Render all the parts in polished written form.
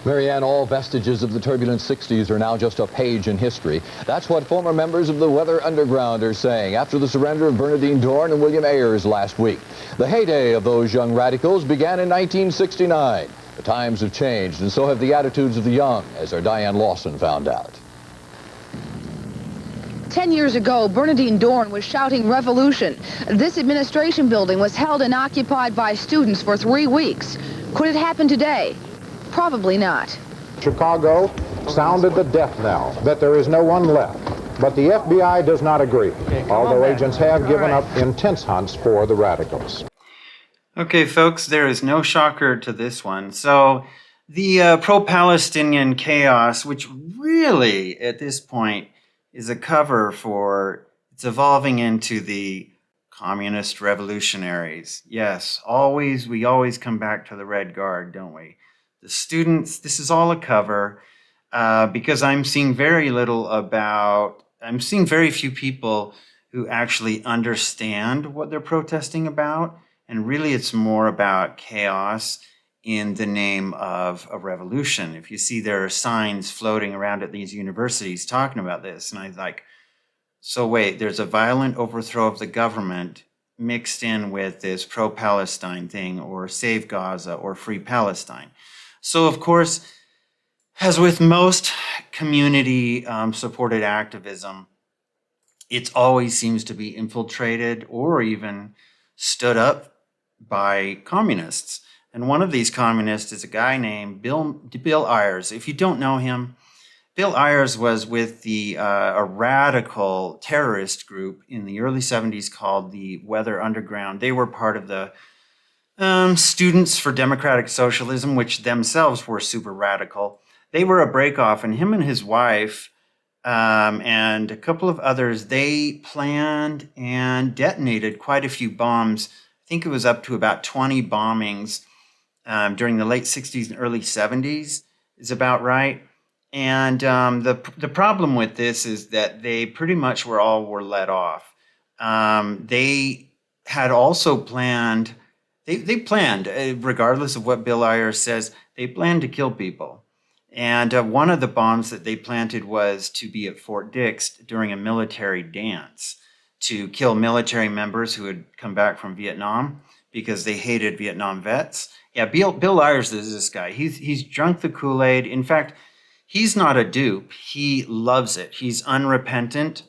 Marianne, all vestiges of the turbulent 60s are now just a page in history. That's what former members of the Weather Underground are saying after the surrender of Bernadine Dorn and William Ayers last week. The heyday of those young radicals began in 1969. The times have changed, and so have the attitudes of the young, as our Diane Lawson found out. 10 years ago, Bernadine Dorn was shouting revolution. This administration building was held and occupied by students for 3 weeks. Could it happen today? Probably not. Chicago sounded the death knell that there is no one left. But the FBI does not agree, although agents have given up intense hunts for the radicals. Okay, folks, there is no shocker to this one. So the pro-Palestinian chaos, which really at this point is a cover for, it's evolving into the communist revolutionaries. Yes, we always come back to the Red Guard, don't we? The students, this is all a cover because I'm seeing very few people who actually understand what they're protesting about. And really it's more about chaos in the name of a revolution. If you see there are signs floating around at these universities talking about this, and I was like, so wait, there's a violent overthrow of the government mixed in with this pro-Palestine thing, or Save Gaza, or Free Palestine. So of course, as with most community supported activism, it always seems to be infiltrated or even stood up by communists. And one of these communists is a guy named Bill Ayers. If you don't know him, Bill Ayers was with a radical terrorist group in the early 70s called the Weather Underground. They were part of the Students for Democratic Socialism, which themselves were super radical. They were a breakoff, and him and his wife and a couple of others, they planned and detonated quite a few bombs. I think it was up to about 20 bombings during the late 60s and early 70s is about right. And the problem with this is that they pretty much were let off. They had also planned, they planned, regardless of what Bill Ayers says, they planned to kill people. And one of the bombs that they planted was to be at Fort Dix during a military dance to kill military members who had come back from Vietnam because they hated Vietnam vets. Yeah, Bill Ayers is this guy. He's drunk the Kool-Aid. In fact, he's not a dupe. He loves it. He's unrepentant.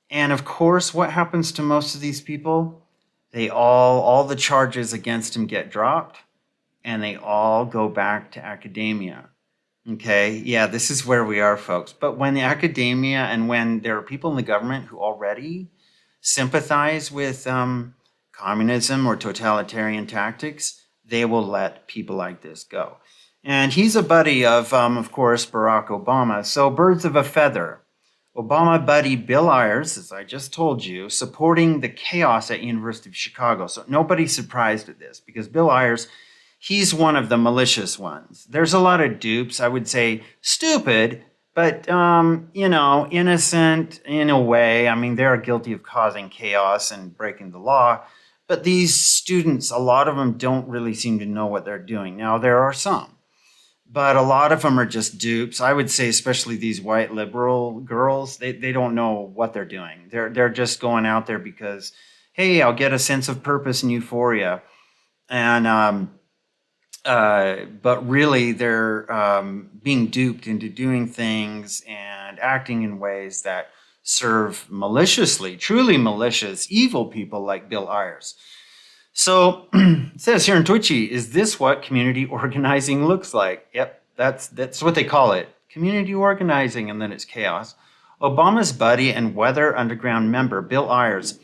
And of course, what happens to most of these people? They all the charges against him get dropped, and they all go back to academia. Okay, yeah, this is where we are, folks. But when the academia and when there are people in the government who already sympathize with communism or totalitarian tactics, they will let people like this go. And he's a buddy of course, Barack Obama. So birds of a feather. Obama buddy Bill Ayers, as I just told you, supporting the chaos at University of Chicago. So nobody's surprised at this because Bill Ayers, he's one of the malicious ones. There's a lot of dupes, I would say stupid, but, innocent in a way. I mean, they're guilty of causing chaos and breaking the law. But these students, a lot of them don't really seem to know what they're doing. Now, there are some. But a lot of them are just dupes. I would say especially these white liberal girls, they don't know what they're doing. They're just going out there because, hey, I'll get a sense of purpose and euphoria. And but really they're being duped into doing things and acting in ways that serve maliciously, truly malicious, evil people like Bill Ayers. So it says here in Twitchy, is this what community organizing looks like? Yep, that's what they call it. Community organizing, and then it's chaos. Obama's buddy and Weather Underground member, Bill Ayers,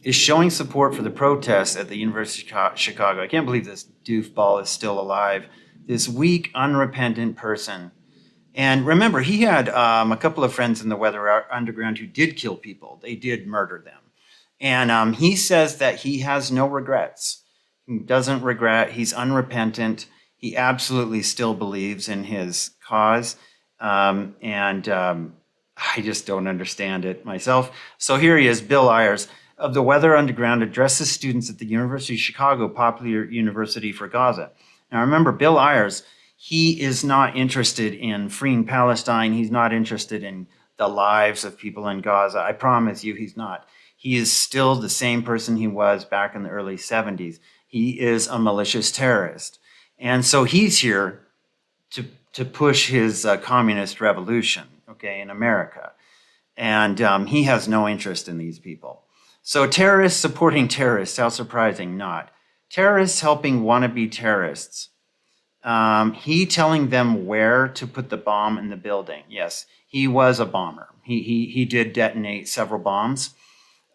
is showing support for the protests at the University of Chicago. I can't believe this doofball is still alive. This weak, unrepentant person. And remember, he had a couple of friends in the Weather Underground who did kill people. They did murder them. And he says that he has no regrets. He doesn't regret. He's unrepentant. He absolutely still believes in his cause. I just don't understand it myself. So here he is, Bill Ayers of the Weather Underground addresses students at the University of Chicago, popular university for Gaza. Now remember, Bill Ayers, He is not interested in freeing Palestine. He's not interested in the lives of people in Gaza. I promise you he's not. He is still the same person he was back in the early 70s. He is a malicious terrorist. And so he's here to push his communist revolution, okay, in America. And he has no interest in these people. So terrorists supporting terrorists, how surprising, not. Terrorists helping wannabe terrorists. He telling them where to put the bomb in the building. Yes, he was a bomber. He did detonate several bombs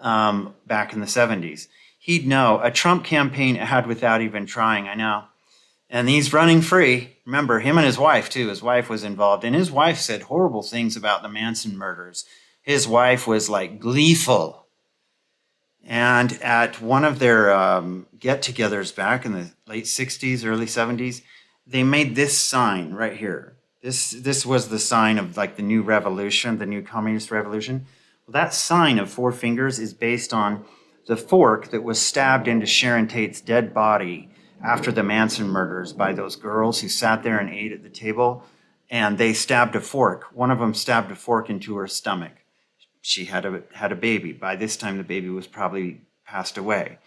back in the 70s. He'd know. A Trump campaign ad without even trying, I know. And he's running free. Remember, him and his wife, too. His wife was involved. And his wife said horrible things about the Manson murders. His wife was like gleeful. And at one of their get-togethers back in the late 60s, early 70s, they made this sign right here. This was the sign of like the new revolution, the new communist revolution. Well, that sign of 4 fingers is based on the fork that was stabbed into Sharon Tate's dead body after the Manson murders by those girls who sat there and ate at the table. And they stabbed a fork. One of them stabbed a fork into her stomach. She had a baby. By this time, the baby was probably passed away.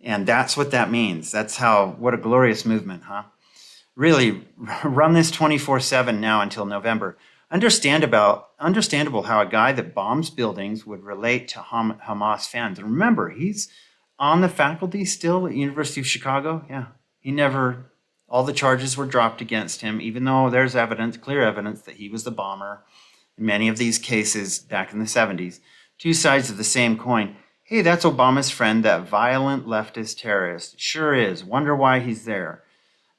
And that's what that means. That's what a glorious movement, huh? Really, run this 24/7 now until November. Understandable how a guy that bombs buildings would relate to Hamas fans. And remember, he's on the faculty still at University of Chicago. Yeah, all the charges were dropped against him, even though there's clear evidence that he was the bomber. In many of these cases back in the 70s, 2 sides of the same coin. Hey, that's Obama's friend, that violent leftist terrorist. Sure is. Wonder why he's there.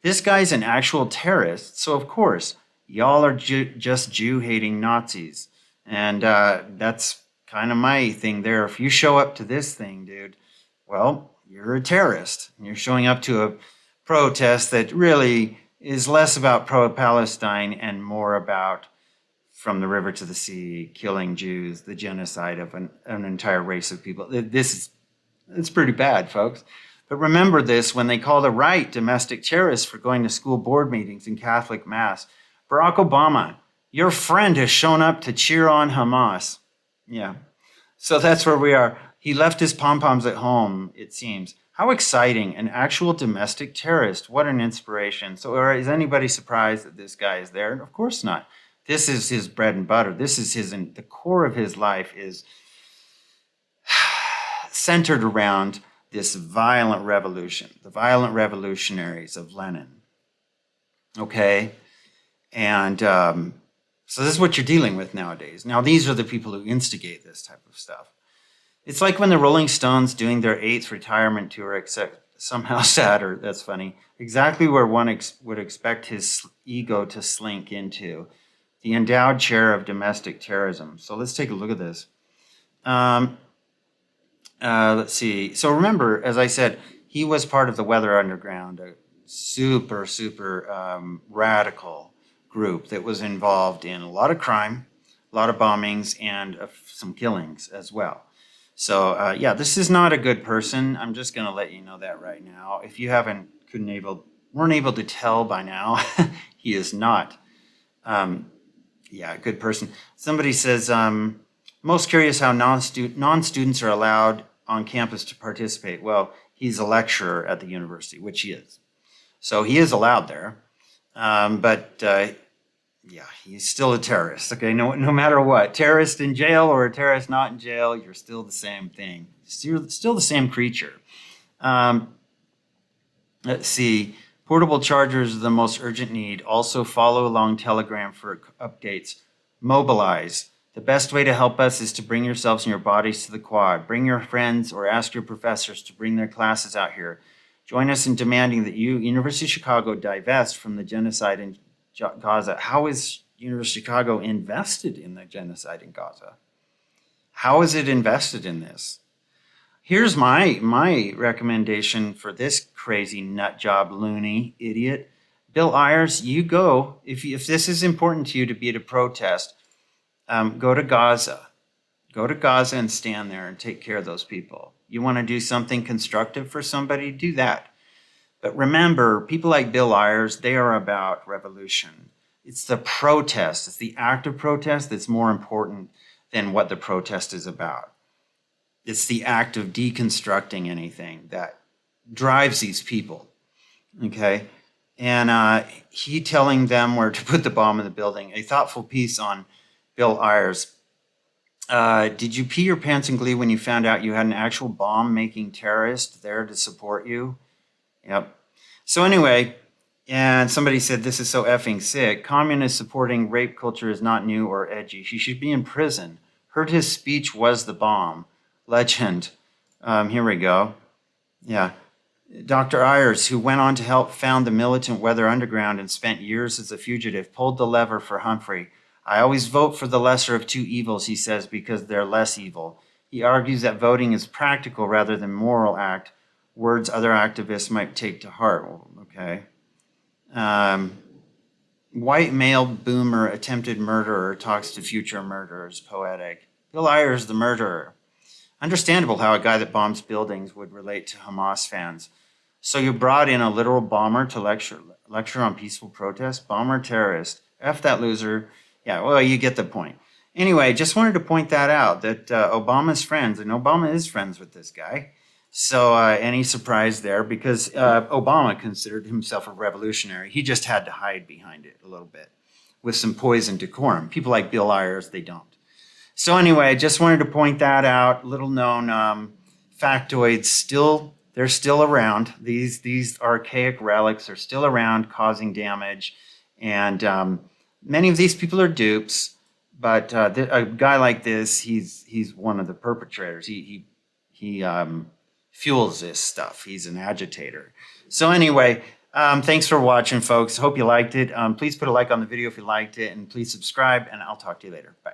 This guy's an actual terrorist, so of course, y'all are just Jew-hating Nazis. And that's kind of my thing there. If you show up to this thing, dude, well, you're a terrorist. You're showing up to a protest that really is less about pro-Palestine and more about from the river to the sea, killing Jews, the genocide of an entire race of people. It's pretty bad, folks. But remember this, when they call the right domestic terrorists for going to school board meetings and Catholic Mass. Barack Obama, your friend has shown up to cheer on Hamas. Yeah, so that's where we are. He left his pom-poms at home, it seems. How exciting, an actual domestic terrorist. What an inspiration. So is anybody surprised that this guy is there? Of course not. This is his bread and butter. This is the core of his life is centered around this violent revolution, the violent revolutionaries of Lenin. Okay? And so this is what you're dealing with nowadays. Now, these are the people who instigate this type of stuff. It's like when the Rolling Stones doing their 8th retirement tour, except somehow sadder, that's funny, exactly where one would expect his ego to slink into. The endowed chair of domestic terrorism. So let's take a look at this. Let's see. So remember, as I said, he was part of the Weather Underground, a super radical group that was involved in a lot of crime, a lot of bombings, and some killings as well. So yeah, this is not a good person. I'm just going to let you know that right now. If you weren't able to tell by now, he is not. Yeah, good person. Somebody says, most curious how non-students are allowed on campus to participate. Well, he's a lecturer at the university, which he is. So he is allowed there. But yeah, he's still a terrorist, okay? No matter what. Terrorist in jail or a terrorist not in jail, you're still the same thing. You're still the same creature. Let's see. Portable chargers are the most urgent need. Also follow along Telegram for updates. Mobilize. The best way to help us is to bring yourselves and your bodies to the quad. Bring your friends or ask your professors to bring their classes out here. Join us in demanding that University of Chicago, divest from the genocide in Gaza. How is University of Chicago invested in the genocide in Gaza? How is it invested in this? Here's my recommendation for this crazy nut job loony idiot. Bill Ayers, you go. If this is important to you to be at a protest, go to Gaza. Go to Gaza and stand there and take care of those people. You want to do something constructive for somebody, do that. But remember, people like Bill Ayers, they are about revolution. It's the protest, it's the act of protest that's more important than what the protest is about. It's the act of deconstructing anything that drives these people, okay? And he telling them where to put the bomb in the building. A thoughtful piece on Bill Ayers. Did you pee your pants in glee when you found out you had an actual bomb-making terrorist there to support you? Yep. So anyway, and somebody said, this is so effing sick. Communists supporting rape culture is not new or edgy. He should be in prison. Heard his speech was the bomb. Legend. Here we go. Yeah. Dr. Ayers, who went on to help found the militant Weather Underground and spent years as a fugitive, pulled the lever for Humphrey. I always vote for the lesser of two evils, he says, because they're less evil. He argues that voting is practical rather than moral act, words other activists might take to heart. Okay. White male boomer attempted murderer talks to future murderers, poetic. Bill Ayers, the murderer. Understandable how a guy that bombs buildings would relate to Hamas fans. So you brought in a literal bomber to lecture on peaceful protest? Bomber terrorist. F that loser. Yeah, well, you get the point. Anyway, just wanted to point that out, that Obama's friends, and Obama is friends with this guy. So any surprise there, because Obama considered himself a revolutionary. He just had to hide behind it a little bit with some poise and decorum. People like Bill Ayers, they don't. So anyway, just wanted to point that out. Little known factoids, they're still around. These archaic relics are still around causing damage. And many of these people are dupes, but a guy like this, he's one of the perpetrators. He fuels this stuff. He's an agitator. So anyway, thanks for watching, folks. Hope you liked it. Please put a like on the video if you liked it, and please subscribe, and I'll talk to you later. Bye.